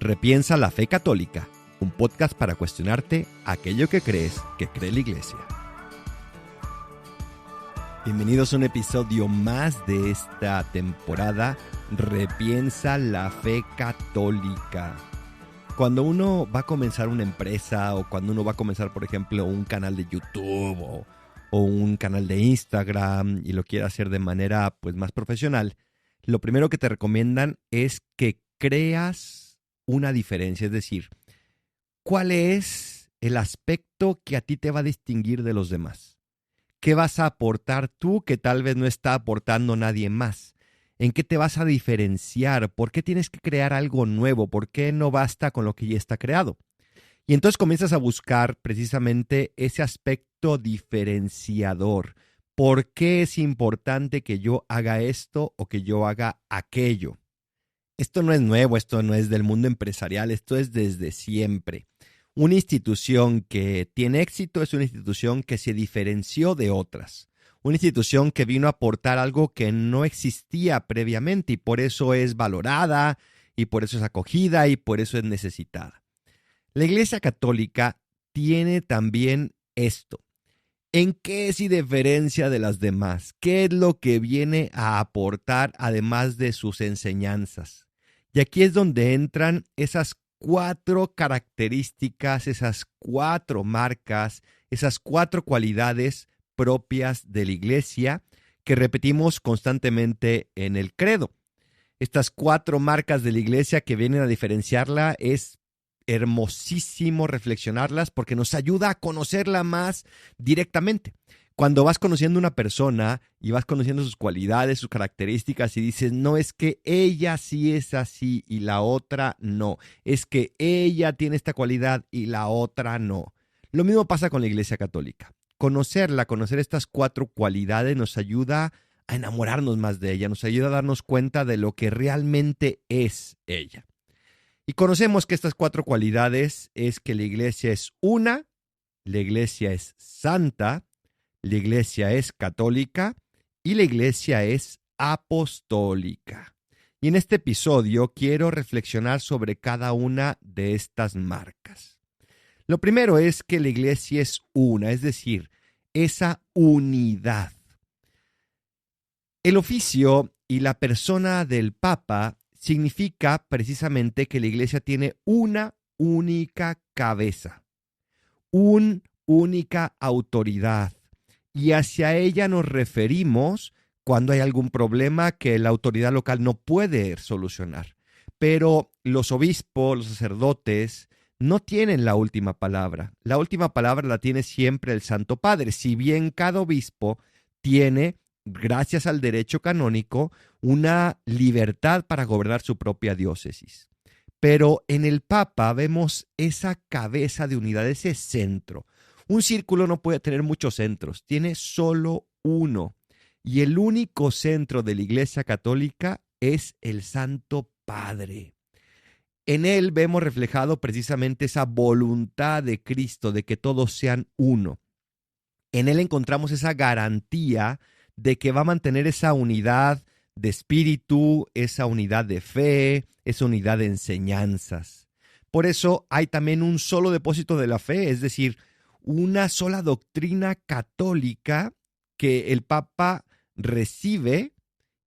Repiensa la fe católica, un podcast para cuestionarte aquello que crees que cree la Iglesia. Bienvenidos a un episodio más de esta temporada, Repiensa la fe católica. Cuando uno va a comenzar una empresa o cuando uno va a comenzar, por ejemplo, un canal de YouTube o un canal de Instagram y lo quiere hacer de manera más profesional, lo primero que te recomiendan es que creas una diferencia, es decir, ¿cuál es el aspecto que a ti te va a distinguir de los demás? ¿Qué vas a aportar tú que tal vez no está aportando nadie más? ¿En qué te vas a diferenciar? ¿Por qué tienes que crear algo nuevo? ¿Por qué no basta con lo que ya está creado? Y entonces comienzas a buscar precisamente ese aspecto diferenciador. ¿Por qué es importante que yo haga esto o que yo haga aquello? Esto no es nuevo, esto no es del mundo empresarial, esto es desde siempre. Una institución que tiene éxito es una institución que se diferenció de otras. Una institución que vino a aportar algo que no existía previamente y por eso es valorada y por eso es acogida y por eso es necesitada. La Iglesia Católica tiene también esto. ¿En qué se diferencia de las demás? ¿Qué es lo que viene a aportar además de sus enseñanzas? Y aquí es donde entran esas 4 características, esas 4 marcas, esas 4 cualidades propias de la Iglesia que repetimos constantemente en el credo. Estas 4 marcas de la Iglesia que vienen a diferenciarla es hermosísimo reflexionarlas porque nos ayuda a conocerla más directamente. Cuando vas conociendo a una persona y vas conociendo sus cualidades, sus características y dices, no, es que ella sí es así y la otra no. Es que ella tiene esta cualidad y la otra no. Lo mismo pasa con la Iglesia Católica. Conocerla, conocer estas 4 cualidades nos ayuda a enamorarnos más de ella, nos ayuda a darnos cuenta de lo que realmente es ella. Y conocemos que estas 4 cualidades es que la Iglesia es una, la Iglesia es santa, la Iglesia es católica y la Iglesia es apostólica. Y en este episodio quiero reflexionar sobre cada una de estas marcas. Lo primero es que la Iglesia es una, es decir, esa unidad. El oficio y la persona del Papa significa precisamente que la Iglesia tiene una única cabeza, una única autoridad. Y hacia ella nos referimos cuando hay algún problema que la autoridad local no puede solucionar. Pero los obispos, los sacerdotes, no tienen la última palabra. La última palabra la tiene siempre el Santo Padre. Si bien cada obispo tiene, gracias al derecho canónico, una libertad para gobernar su propia diócesis. Pero en el Papa vemos esa cabeza de unidad, ese centro. Un círculo no puede tener muchos centros, tiene solo uno. Y el único centro de la Iglesia Católica es el Santo Padre. En él vemos reflejado precisamente esa voluntad de Cristo de que todos sean uno. En él encontramos esa garantía de que va a mantener esa unidad de espíritu, esa unidad de fe, esa unidad de enseñanzas. Por eso hay también un solo depósito de la fe, es decir, una sola doctrina católica que el Papa recibe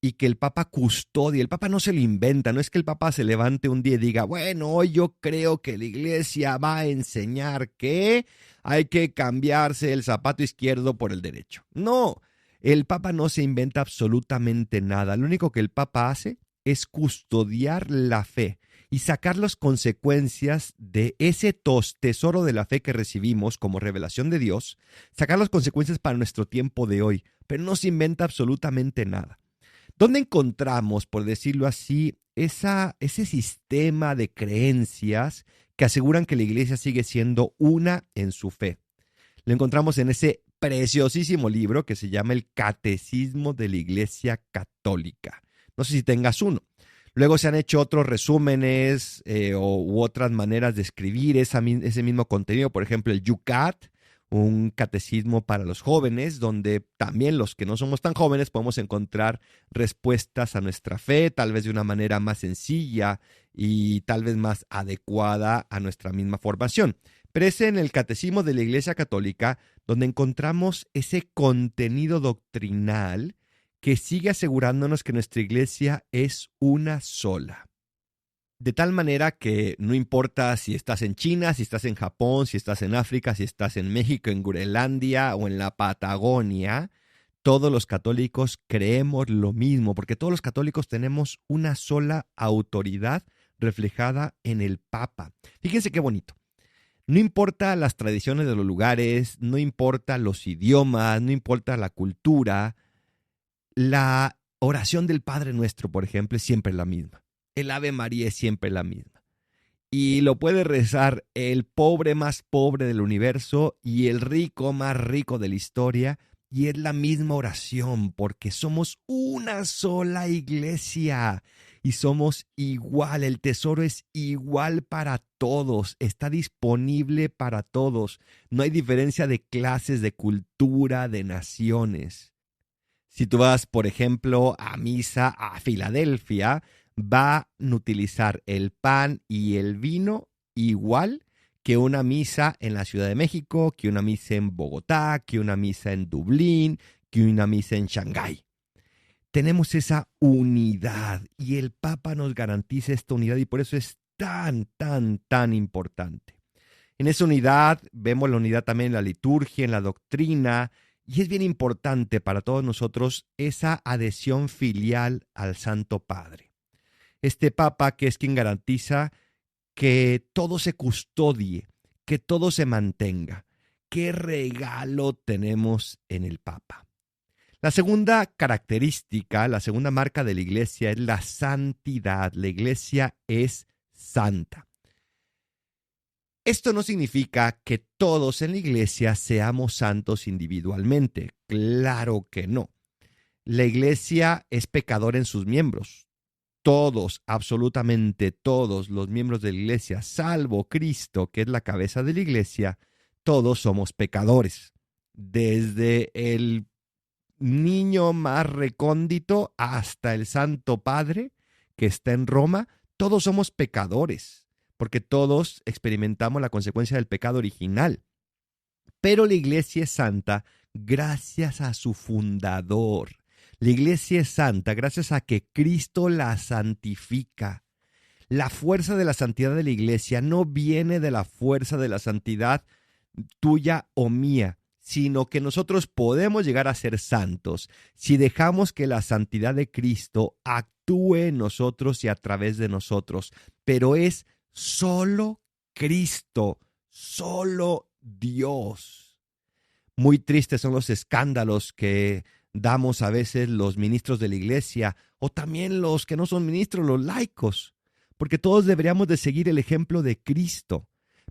y que el Papa custodia. El Papa no se lo inventa, no es que el Papa se levante un día y diga, bueno, hoy yo creo que la Iglesia va a enseñar que hay que cambiarse el zapato izquierdo por el derecho. No, el Papa no se inventa absolutamente nada. Lo único que el Papa hace es custodiar la fe y sacar las consecuencias de ese tesoro de la fe que recibimos como revelación de Dios, sacar las consecuencias para nuestro tiempo de hoy, pero no se inventa absolutamente nada. ¿Dónde encontramos, por decirlo así, ese sistema de creencias que aseguran que la Iglesia sigue siendo una en su fe? Lo encontramos en ese preciosísimo libro que se llama El Catecismo de la Iglesia Católica. No sé si tengas uno. Luego se han hecho otros resúmenes u otras maneras de escribir ese mismo contenido. Por ejemplo, el Yucat, un catecismo para los jóvenes, donde también los que no somos tan jóvenes podemos encontrar respuestas a nuestra fe, tal vez de una manera más sencilla y tal vez más adecuada a nuestra misma formación. Pero es en el Catecismo de la Iglesia Católica donde encontramos ese contenido doctrinal que sigue asegurándonos que nuestra iglesia es una sola. De tal manera que no importa si estás en China, si estás en Japón, si estás en África, si estás en México, en Groenlandia o en la Patagonia, todos los católicos creemos lo mismo, porque todos los católicos tenemos una sola autoridad reflejada en el Papa. Fíjense qué bonito. No importa las tradiciones de los lugares, no importa los idiomas, no importa la cultura, la oración del Padre Nuestro, por ejemplo, es siempre la misma. El Ave María es siempre la misma. Y lo puede rezar el pobre más pobre del universo y el rico más rico de la historia, y es la misma oración, porque somos una sola iglesia y somos igual. El tesoro es igual para todos, está disponible para todos. No hay diferencia de clases, de cultura, de naciones. Si tú vas, por ejemplo, a misa a Filadelfia, van a utilizar el pan y el vino igual que una misa en la Ciudad de México, que una misa en Bogotá, que una misa en Dublín, que una misa en Shanghái. Tenemos esa unidad y el Papa nos garantiza esta unidad y por eso es tan importante. En esa unidad vemos la unidad también en la liturgia, en la doctrina, y es bien importante para todos nosotros esa adhesión filial al Santo Padre. Este Papa que es quien garantiza que todo se custodie, que todo se mantenga. ¡Qué regalo tenemos en el Papa! La segunda característica, la segunda marca de la iglesia es la santidad. La iglesia es santa. Esto no significa que todos en la iglesia seamos santos individualmente. Claro que no. La iglesia es pecadora en sus miembros. Todos, absolutamente todos los miembros de la iglesia, salvo Cristo, que es la cabeza de la iglesia, todos somos pecadores. Desde el niño más recóndito hasta el Santo Padre que está en Roma, todos somos pecadores, porque todos experimentamos la consecuencia del pecado original. Pero la iglesia es santa gracias a su fundador. La iglesia es santa gracias a que Cristo la santifica. La fuerza de la santidad de la iglesia no viene de la fuerza de la santidad tuya o mía, sino que nosotros podemos llegar a ser santos si dejamos que la santidad de Cristo actúe en nosotros y a través de nosotros. Pero es solo Cristo, solo Dios. Muy tristes son los escándalos que damos a veces los ministros de la iglesia o también los que no son ministros, los laicos, porque todos deberíamos de seguir el ejemplo de Cristo.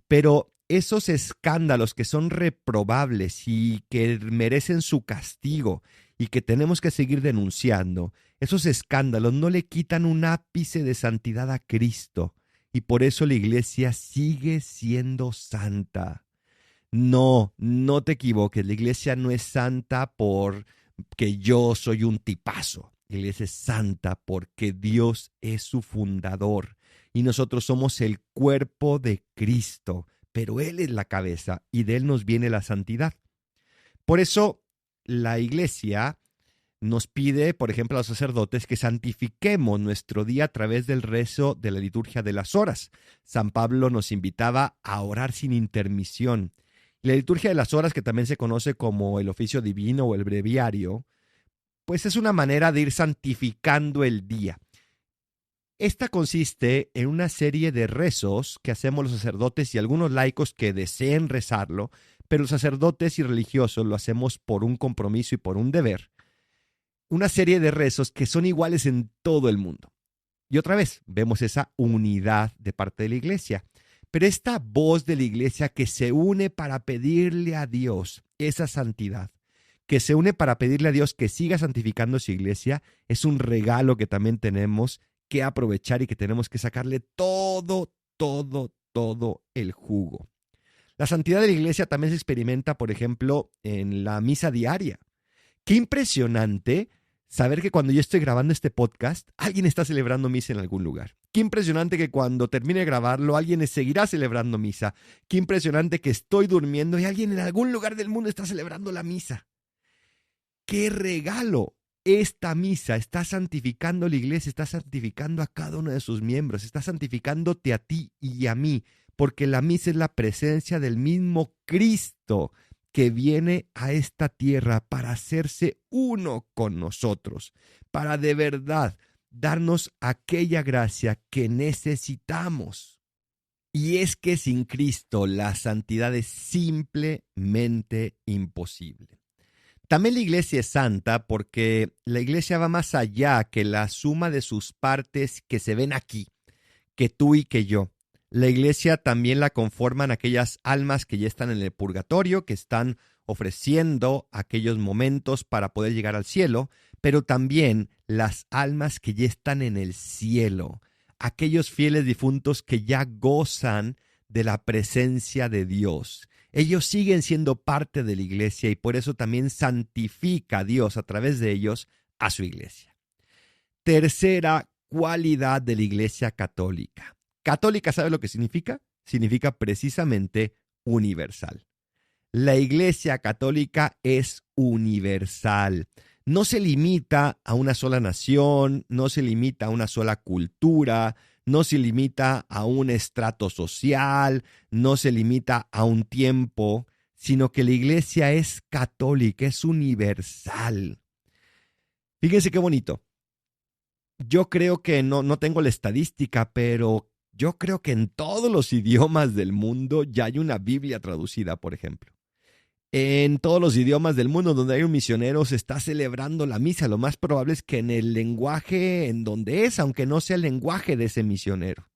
Pero esos escándalos que son reprobables y que merecen su castigo y que tenemos que seguir denunciando, esos escándalos no le quitan un ápice de santidad a Cristo y por eso la iglesia sigue siendo santa. No te equivoques, la iglesia no es santa porque yo soy un tipazo. La iglesia es santa porque Dios es su fundador y nosotros somos el cuerpo de Cristo, pero Él es la cabeza y de Él nos viene la santidad. Por eso la iglesia nos pide, por ejemplo, a los sacerdotes que santifiquemos nuestro día a través del rezo de la liturgia de las horas. San Pablo nos invitaba a orar sin intermisión. La liturgia de las horas, que también se conoce como el oficio divino o el breviario, pues es una manera de ir santificando el día. Esta consiste en una serie de rezos que hacemos los sacerdotes y algunos laicos que deseen rezarlo, pero los sacerdotes y religiosos lo hacemos por un compromiso y por un deber. Una serie de rezos que son iguales en todo el mundo. Y otra vez, vemos esa unidad de parte de la iglesia. Pero esta voz de la iglesia que se une para pedirle a Dios esa santidad, que se une para pedirle a Dios que siga santificando su iglesia, es un regalo que también tenemos que aprovechar y que tenemos que sacarle todo el jugo. La santidad de la iglesia también se experimenta, por ejemplo, en la misa diaria. Qué impresionante saber que cuando yo estoy grabando este podcast, alguien está celebrando misa en algún lugar. Qué impresionante que cuando termine de grabarlo, alguien seguirá celebrando misa. Qué impresionante que estoy durmiendo y alguien en algún lugar del mundo está celebrando la misa. ¡Qué regalo! Esta misa está santificando la iglesia, está santificando a cada uno de sus miembros, está santificándote a ti y a mí, porque la misa es la presencia del mismo Cristo que viene a esta tierra para hacerse uno con nosotros, para de verdad darnos aquella gracia que necesitamos. Y es que sin Cristo la santidad es simplemente imposible. También la iglesia es santa porque la iglesia va más allá que la suma de sus partes que se ven aquí, que tú y que yo. La iglesia también la conforman aquellas almas que ya están en el purgatorio, que están ofreciendo aquellos momentos para poder llegar al cielo, pero también las almas que ya están en el cielo, aquellos fieles difuntos que ya gozan de la presencia de Dios. Ellos siguen siendo parte de la iglesia y por eso también santifica a Dios a través de ellos a su iglesia. Tercera cualidad de la iglesia católica. Católica, ¿sabe lo que significa? Significa precisamente universal. La iglesia católica es universal. No se limita a una sola nación, no se limita a una sola cultura, no se limita a un estrato social, no se limita a un tiempo, sino que la iglesia es católica, es universal. Fíjense qué bonito. Yo creo que no tengo la estadística, pero yo creo que en todos los idiomas del mundo ya hay una Biblia traducida, por ejemplo. En todos los idiomas del mundo donde hay un misionero se está celebrando la misa. Lo más probable es que en el lenguaje en donde es, aunque no sea el lenguaje de ese misionero.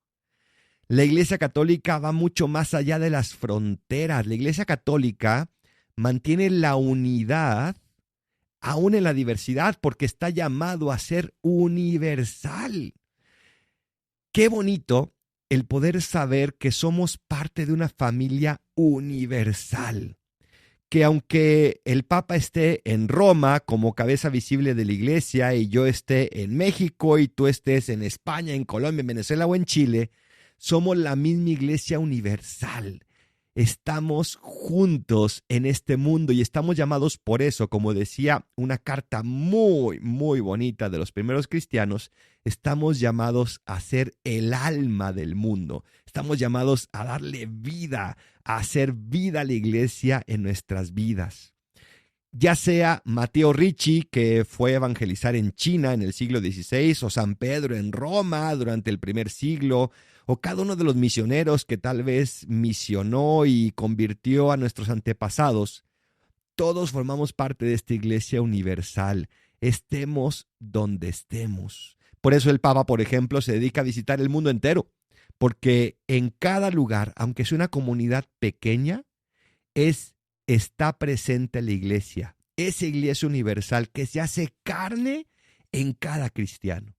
La Iglesia Católica va mucho más allá de las fronteras. La Iglesia Católica mantiene la unidad aún en la diversidad porque está llamado a ser universal. Qué bonito el poder saber que somos parte de una familia universal. Que aunque el Papa esté en Roma como cabeza visible de la iglesia y yo esté en México y tú estés en España, en Colombia, en Venezuela o en Chile, somos la misma iglesia universal. Estamos juntos en este mundo y estamos llamados por eso, como decía una carta muy, muy bonita de los primeros cristianos, estamos llamados a ser el alma del mundo. Estamos llamados a darle vida, a hacer vida a la iglesia en nuestras vidas. Ya sea Matteo Ricci, que fue a evangelizar en China en el siglo XVI, o San Pedro en Roma durante el primer siglo, o cada uno de los misioneros que tal vez misionó y convirtió a nuestros antepasados, todos formamos parte de esta iglesia universal, estemos donde estemos. Por eso el Papa, por ejemplo, se dedica a visitar el mundo entero, porque en cada lugar, aunque sea una comunidad pequeña, está presente la iglesia, esa iglesia universal que se hace carne en cada cristiano.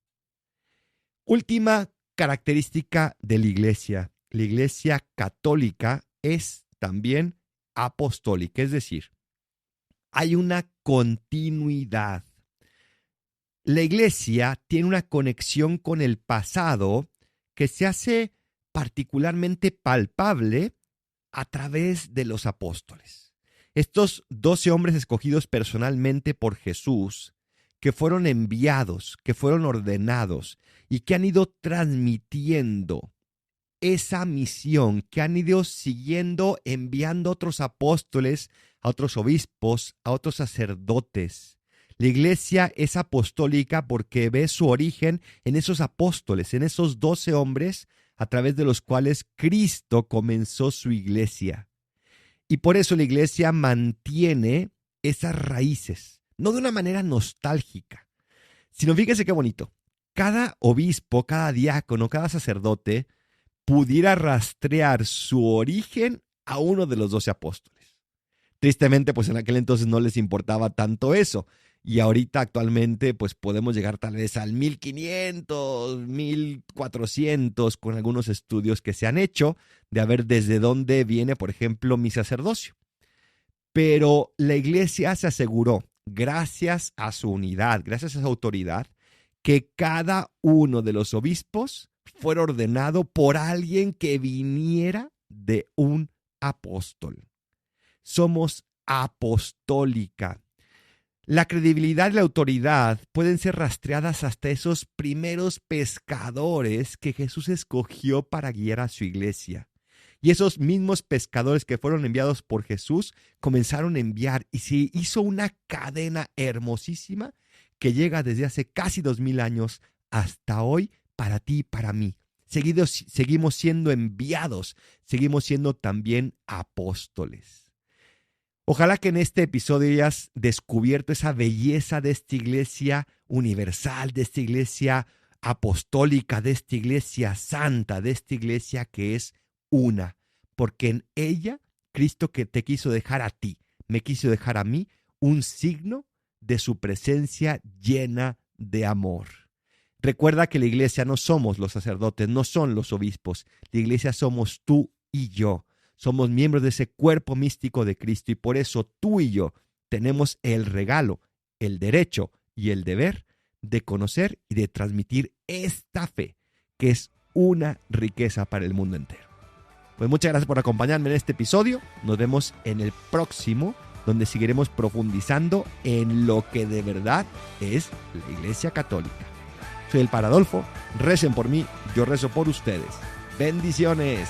Última característica de la iglesia católica es también apostólica, es decir, hay una continuidad. La iglesia tiene una conexión con el pasado que se hace particularmente palpable a través de los apóstoles. Estos 12 hombres escogidos personalmente por Jesús, que fueron enviados, que fueron ordenados y que han ido transmitiendo esa misión, que han ido siguiendo, enviando a otros apóstoles, a otros obispos, a otros sacerdotes. La iglesia es apostólica porque ve su origen en esos apóstoles, en esos 12 hombres a través de los cuales Cristo comenzó su iglesia. Y por eso la iglesia mantiene esas raíces, no de una manera nostálgica, sino fíjese qué bonito. Cada obispo, cada diácono, cada sacerdote pudiera rastrear su origen a uno de los 12 apóstoles. Tristemente, pues en aquel entonces no les importaba tanto eso. y ahorita actualmente pues podemos llegar tal vez al 1500, 1400 con algunos estudios que se han hecho de a ver desde dónde viene, por ejemplo, mi sacerdocio. Pero la iglesia se aseguró, gracias a su unidad, gracias a su autoridad, que cada uno de los obispos fuera ordenado por alguien que viniera de un apóstol. Somos apostólica. La credibilidad y la autoridad pueden ser rastreadas hasta esos primeros pescadores que Jesús escogió para guiar a su iglesia. Y esos mismos pescadores que fueron enviados por Jesús comenzaron a enviar y se hizo una cadena hermosísima que llega desde hace casi 2000 años hasta hoy para ti y para mí. Seguimos siendo enviados, seguimos siendo también apóstoles. Ojalá que en este episodio hayas descubierto esa belleza de esta iglesia universal, de esta iglesia apostólica, de esta iglesia santa, de esta iglesia que es una, porque en ella Cristo que te quiso dejar a ti, me quiso dejar a mí un signo de su presencia llena de amor. Recuerda que la iglesia no somos los sacerdotes, no son los obispos, la iglesia somos tú y yo. Somos miembros de ese cuerpo místico de Cristo y por eso tú y yo tenemos el regalo, el derecho y el deber de conocer y de transmitir esta fe, que es una riqueza para el mundo entero. Pues muchas gracias por acompañarme en este episodio. Nos vemos en el próximo, donde seguiremos profundizando en lo que de verdad es la Iglesia Católica. Soy el Padre Adolfo. Recen por mí, yo rezo por ustedes. Bendiciones.